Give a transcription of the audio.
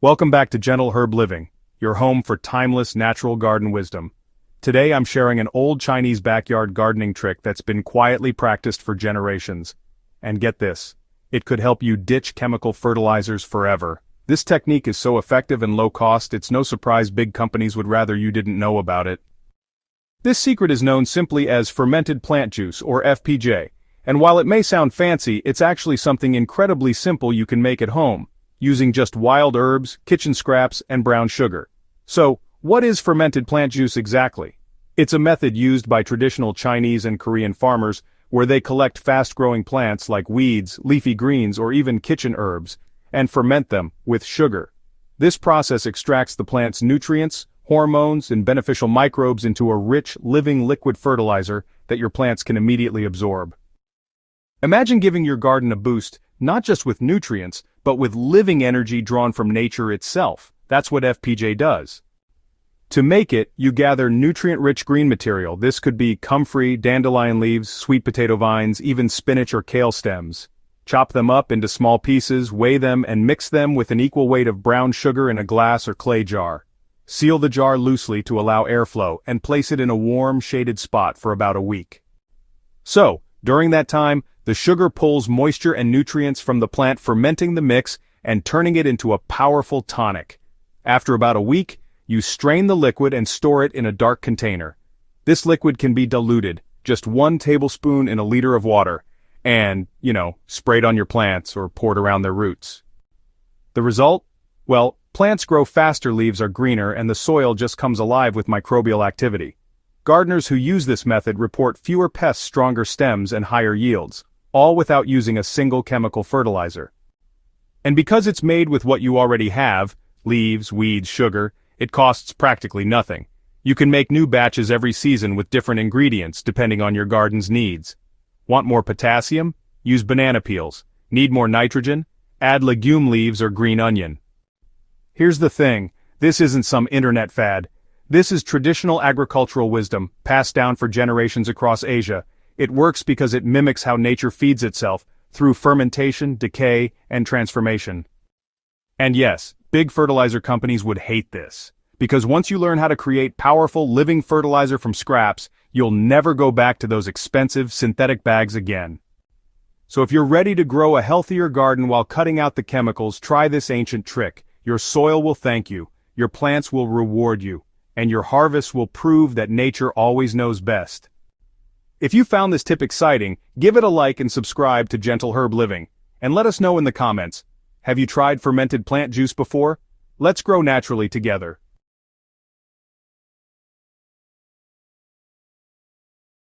Welcome back to Gentle Herb Living, your home for timeless natural garden wisdom. Today I'm sharing an old Chinese backyard gardening trick that's been quietly practiced for generations. And get this, it could help you ditch chemical fertilizers forever. This technique is so effective and low cost, it's no surprise big companies would rather you didn't know about it. This secret is known simply as Fermented Plant Juice, or FPJ, and while it may sound fancy, it's actually something incredibly simple you can make at home, using just wild herbs, kitchen scraps, and brown sugar. So, what is fermented plant juice exactly? It's a method used by traditional Chinese and Korean farmers where they collect fast-growing plants like weeds, leafy greens, or even kitchen herbs, and ferment them with sugar. This process extracts the plant's nutrients, hormones, and beneficial microbes into a rich, living liquid fertilizer that your plants can immediately absorb. Imagine giving your garden a boost, not just with nutrients, but with living energy drawn from nature itself. That's what FPJ does. To make it, you gather nutrient-rich green material. This could be comfrey, dandelion leaves, sweet potato vines, even spinach or kale stems. Chop them up into small pieces, weigh them, and mix them with an equal weight of brown sugar in a glass or clay jar. Seal the jar loosely to allow airflow, and place it in a warm, shaded spot for about a week. So, during that time, the sugar pulls moisture and nutrients from the plant, fermenting the mix and turning it into a powerful tonic. After about a week, you strain the liquid and store it in a dark container. This liquid can be diluted, just 1 tablespoon in a liter of water, and, sprayed on your plants or poured around their roots. The result? Well, plants grow faster, leaves are greener, and the soil just comes alive with microbial activity. Gardeners who use this method report fewer pests, stronger stems, and higher yields, all without using a single chemical fertilizer. And because it's made with what you already have, leaves, weeds, sugar, it costs practically nothing. You can make new batches every season with different ingredients depending on your garden's needs. Want more potassium? Use banana peels. Need more nitrogen? Add legume leaves or green onion. Here's the thing, this isn't some internet fad. This is traditional agricultural wisdom, passed down for generations across Asia. It works because it mimics how nature feeds itself, through fermentation, decay, and transformation. And yes, big fertilizer companies would hate this, because once you learn how to create powerful, living fertilizer from scraps, you'll never go back to those expensive synthetic bags again. So if you're ready to grow a healthier garden while cutting out the chemicals, try this ancient trick. Your soil will thank you, your plants will reward you, and your harvest will prove that nature always knows best. If you found this tip exciting, give it a like and subscribe to Gentle Herb Living. And let us know in the comments, have you tried fermented plant juice before? Let's grow naturally together.